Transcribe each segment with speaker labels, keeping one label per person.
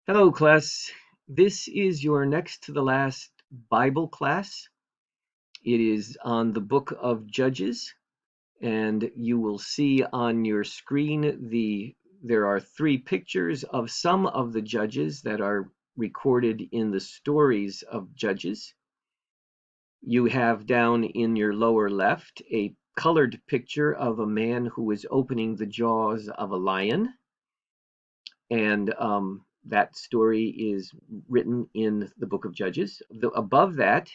Speaker 1: Hello, class. This is your next to the last Bible class. It is on the book of Judges, and you will see on your screen there are three pictures of some of the judges that are recorded in the stories of Judges. You have down in your lower left a colored picture of a man who is opening the jaws of a lion. And that story is written in the book of Judges. Above that,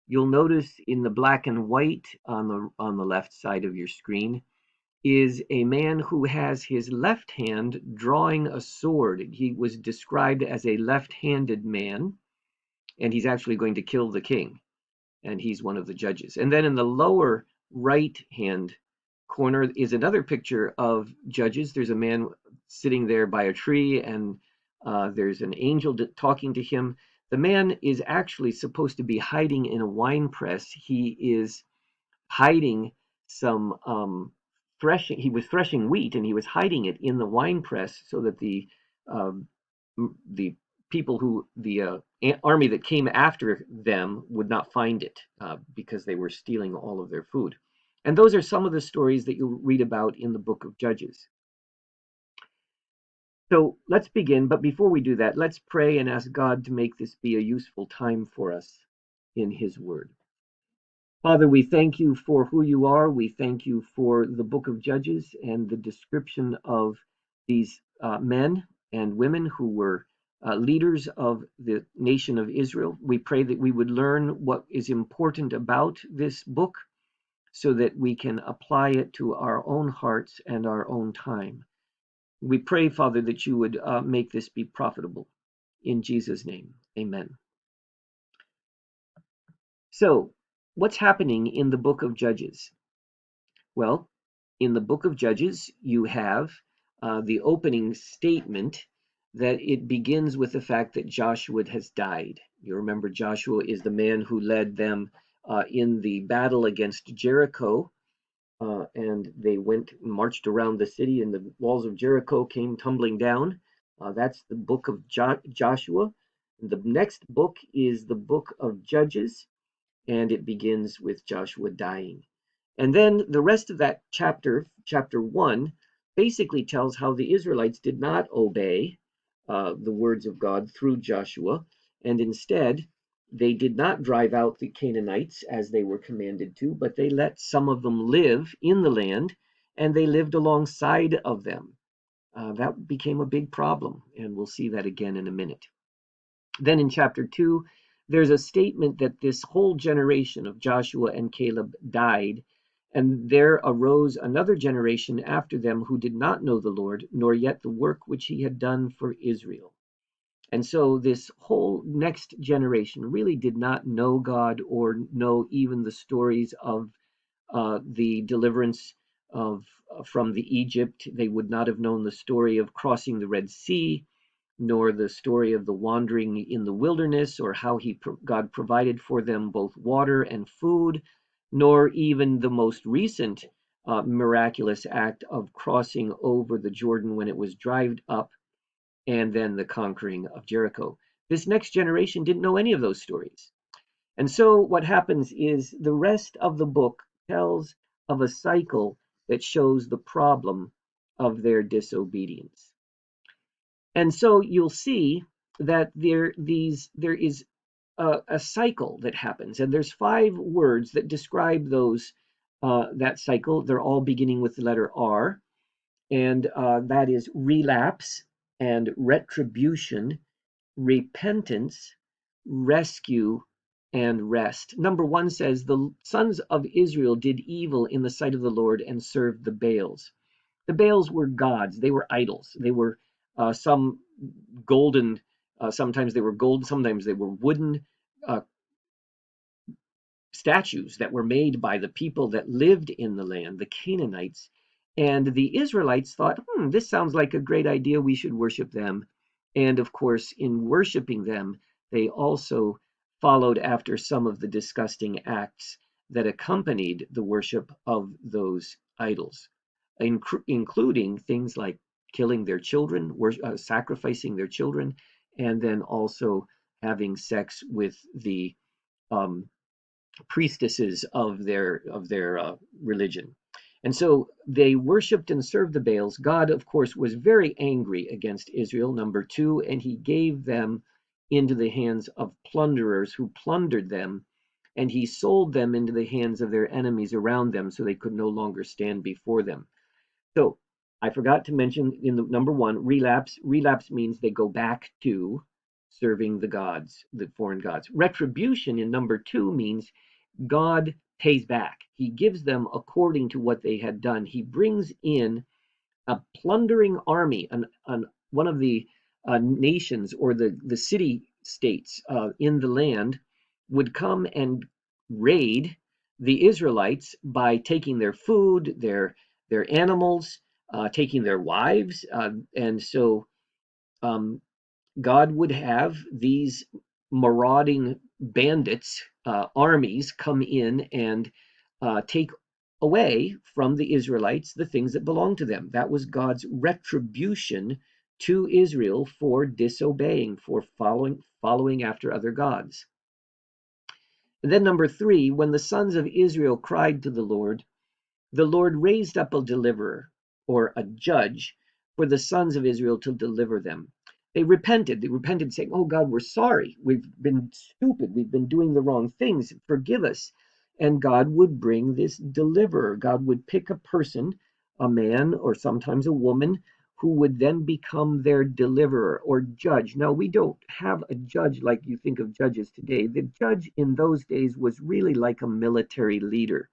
Speaker 1: you'll notice in the black and white on the left side of your screen is a man who has his left hand drawing a sword. He was described as a left-handed man, and he's actually going to kill the king, and he's one of the judges. And then in the lower right hand corner is another picture of judges. There's a man sitting there by a tree, and there's an angel talking to him. The man is actually supposed to be hiding in a wine press. He is hiding some threshing. He was threshing wheat, and he was hiding it in the wine press so that um, the people the army that came after them would not find it because they were stealing all of their food. And those are some of the stories that you'll read about in the book of Judges. So let's begin. But before we do that, let's pray and ask God to make this be a useful time for us in His Word. Father, we thank you for who you are. We thank you for the book of Judges and the description of these men and women who were leaders of the nation of Israel. We pray that we would learn what is important about this book so that we can apply it to our own hearts and our own time. We pray, Father, that you would make this be profitable. In Jesus' name, amen. So, what's happening in the book of Judges? Well, in the book of Judges, you have the opening statement that it begins with the fact that Joshua has died. You remember Joshua is the man who led them in the battle against Jericho, and they marched around the city, and the walls of Jericho came tumbling down. That's the book of Joshua. The next book is the book of Judges, and it begins with Joshua dying. And then the rest of that chapter 1, basically tells how the Israelites did not obey the words of God through Joshua, and instead they did not drive out the Canaanites as they were commanded to, but they let some of them live in the land, and they lived alongside of them. That became a big problem, and we'll see that again in a minute. Then in chapter 2, there's a statement that this whole generation of Joshua and Caleb died, and there arose another generation after them who did not know the Lord, nor yet the work which he had done for Israel. And so this whole next generation really did not know God or know even the stories of the deliverance of from the Egypt. They would not have known the story of crossing the Red Sea, nor the story of the wandering in the wilderness, or how God provided for them both water and food, nor even the most recent miraculous act of crossing over the Jordan when it was dried up, and then the conquering of Jericho. This next generation didn't know any of those stories. And so what happens is the rest of the book tells of a cycle that shows the problem of their disobedience. And so you'll see that there is a cycle that happens, and there's 5 words that describe that cycle. They're all beginning with the letter R, and that is relapse and retribution, repentance, rescue, and rest. Number 1 says, the sons of Israel did evil in the sight of the Lord and served the Baals. The Baals were gods. They were idols. They were some golden, sometimes they were gold, sometimes they were wooden uh, statues that were made by the people that lived in the land, the Canaanites. And the Israelites thought, this sounds like a great idea. We should worship them. And of course, in worshiping them, they also followed after some of the disgusting acts that accompanied the worship of those idols, including things like killing their children, sacrificing their children, and then also having sex with the um, priestesses of their religion. And so they worshipped and served the Baals. God, of course, was very angry against Israel, number two, and he gave them into the hands of plunderers who plundered them, and he sold them into the hands of their enemies around them so they could no longer stand before them. So I forgot to mention in the number one, relapse. Relapse means they go back to serving the gods, the foreign gods. Retribution in number two means God pays back. He gives them according to what they had done. He brings in a plundering army, one of the nations or the city states in the land would come and raid the Israelites by taking their food, their animals, taking their wives, and so um, God would have these marauding bandits, armies come in and take away from the Israelites the things that belong to them. That was God's retribution to Israel for disobeying, for following after other gods. And then number three, when the sons of Israel cried to the Lord raised up a deliverer or a judge for the sons of Israel to deliver them. They repented. They repented, saying, "Oh God, we're sorry. We've been stupid. We've been doing the wrong things. Forgive us." And God would bring this deliverer. God would pick a person, a man or sometimes a woman, who would then become their deliverer or judge. Now, we don't have a judge like you think of judges today. The judge in those days was really like a military leader.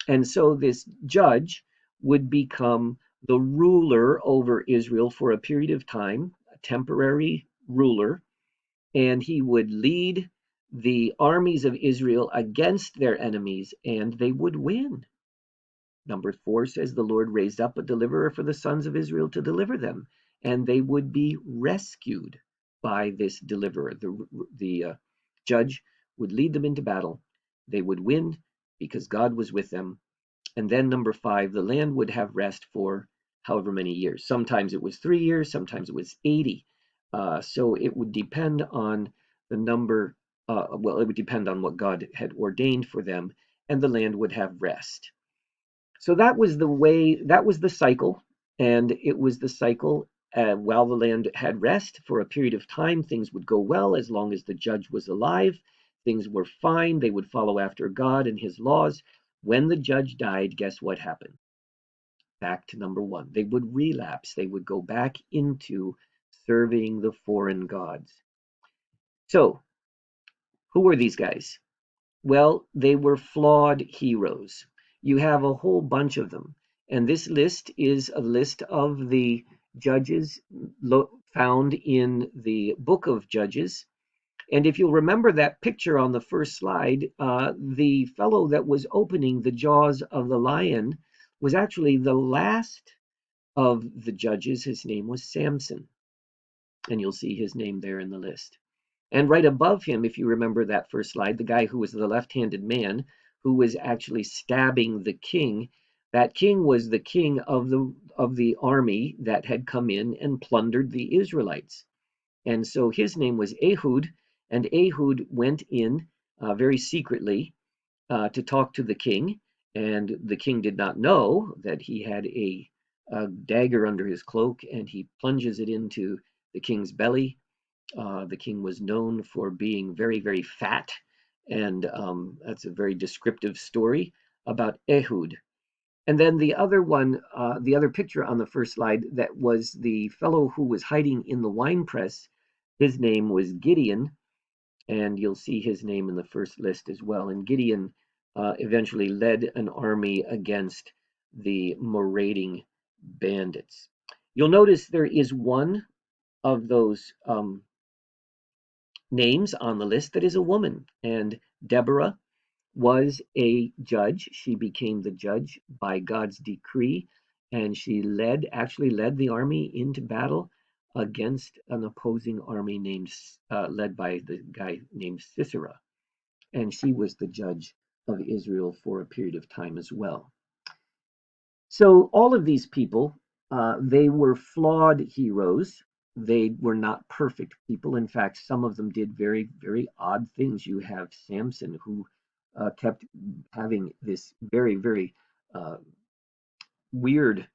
Speaker 1: And so this judge would become the ruler over Israel for a period of time, a temporary ruler, and he would lead the armies of Israel against their enemies, and they would win. Number four says the Lord raised up a deliverer for the sons of Israel to deliver them, and they would be rescued by this deliverer. The judge would lead them into battle. They would win because God was with them. And then number five, the land would have rest for however many years. Sometimes it was 3 years, sometimes it was 80. So it would depend on the number, well, it would depend on what God had ordained for them, and the land would have rest. So that was the way, that was the cycle. And it was the cycle while the land had rest for a period of time. Things would go well as long as the judge was alive. Things were fine. They would follow after God and his laws. When the judge died, guess what happened? Back to number one. They would relapse. They would go back into serving the foreign gods. So, who were these guys? Well, they were flawed heroes. You have a whole bunch of them. And this list is a list of the judges found in the book of Judges. And if you'll remember that picture on the first slide, the fellow that was opening the jaws of the lion was actually the last of the judges. His name was Samson. And you'll see his name there in the list. And right above him, if you remember that first slide, the guy who was the left-handed man who was actually stabbing the king, that king was the king of the army that had come in and plundered the Israelites. And so his name was Ehud, and Ehud went in very secretly to talk to the king, and the king did not know that he had a dagger under his cloak, and he plunges it into the king's belly. The king was known for being very, very fat, and that's a very descriptive story about Ehud. And then the other one, the other picture on the first slide, that was the fellow who was hiding in the wine press. His name was Gideon, and you'll see his name in the first list as well. And Gideon eventually led an army against the marauding bandits. You'll notice there is one of those names on the list that is a woman, and Deborah was a judge. She became the judge by God's decree, and she actually led the army into battle against an opposing army led by the guy named Sisera, and she was the judge of Israel for a period of time as well. So all of these people, they were flawed heroes. they were not perfect people. In fact, some of them did very, very odd things. You have Samson, who kept having this very, very uh, weird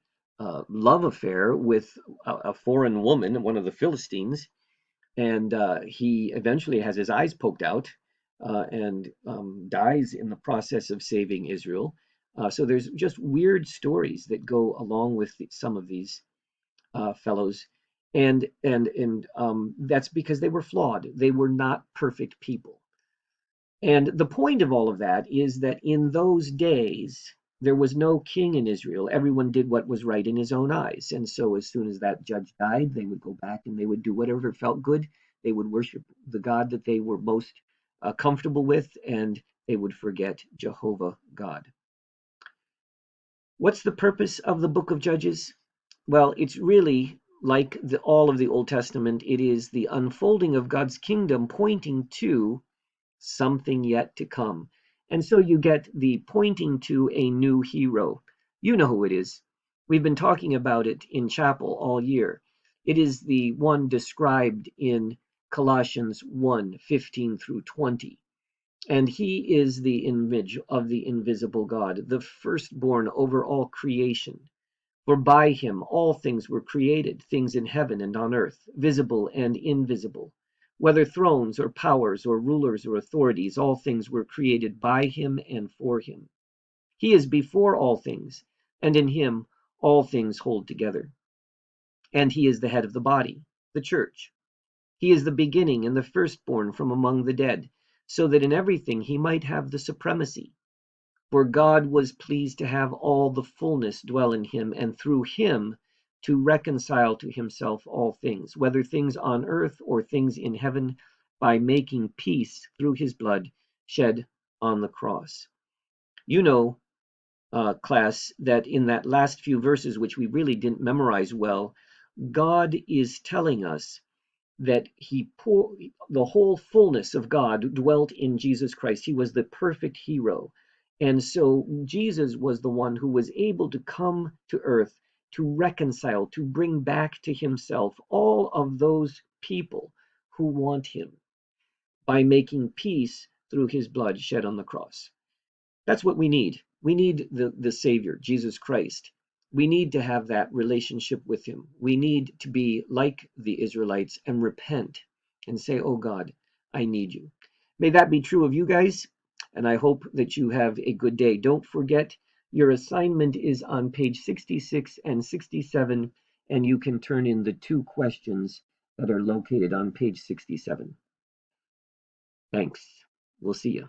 Speaker 1: love affair with a foreign woman, one of the Philistines, and he eventually has his eyes poked out and dies in the process of saving Israel. So there's just weird stories that go along with some of these fellows, and that's because they were flawed. They were not perfect people. And the point of all of that is that in those days, there was no king in Israel. Everyone did what was right in his own eyes. And so, as soon as that judge died, they would go back and they would do whatever felt good. They would worship the God that they were most comfortable with, and they would forget Jehovah God. What's the purpose of the book of Judges? Well, it's really like all of the Old Testament, it is the unfolding of God's kingdom pointing to something yet to come. And so you get the pointing to a new hero. You know who it is. We've been talking about it in chapel all year. It is the one described in Colossians 1:15 through 20. And he is the image of the invisible God, the firstborn over all creation. For by him all things were created, things in heaven and on earth, visible and invisible. Whether thrones or powers or rulers or authorities, all things were created by him and for him. He is before all things, and in him all things hold together. And he is the head of the body, the church. He is the beginning and the firstborn from among the dead, so that in everything he might have the supremacy. For God was pleased to have all the fullness dwell in him, and through him to reconcile to himself all things, whether things on earth or things in heaven, by making peace through his blood shed on the cross. You know, class, that in that last few verses, which we really didn't memorize well, God is telling us that the whole fullness of God dwelt in Jesus Christ. He was the perfect hero. And so Jesus was the one who was able to come to earth to reconcile, to bring back to himself all of those people who want him by making peace through his blood shed on the cross. That's what we need. We need the Savior, Jesus Christ. We need to have that relationship with him. We need to be like the Israelites and repent and say, oh God, I need you. May that be true of you guys, and I hope that you have a good day. Don't forget, your assignment is on page 66 and 67, and you can turn in the 2 questions that are located on page 67. Thanks. We'll see you.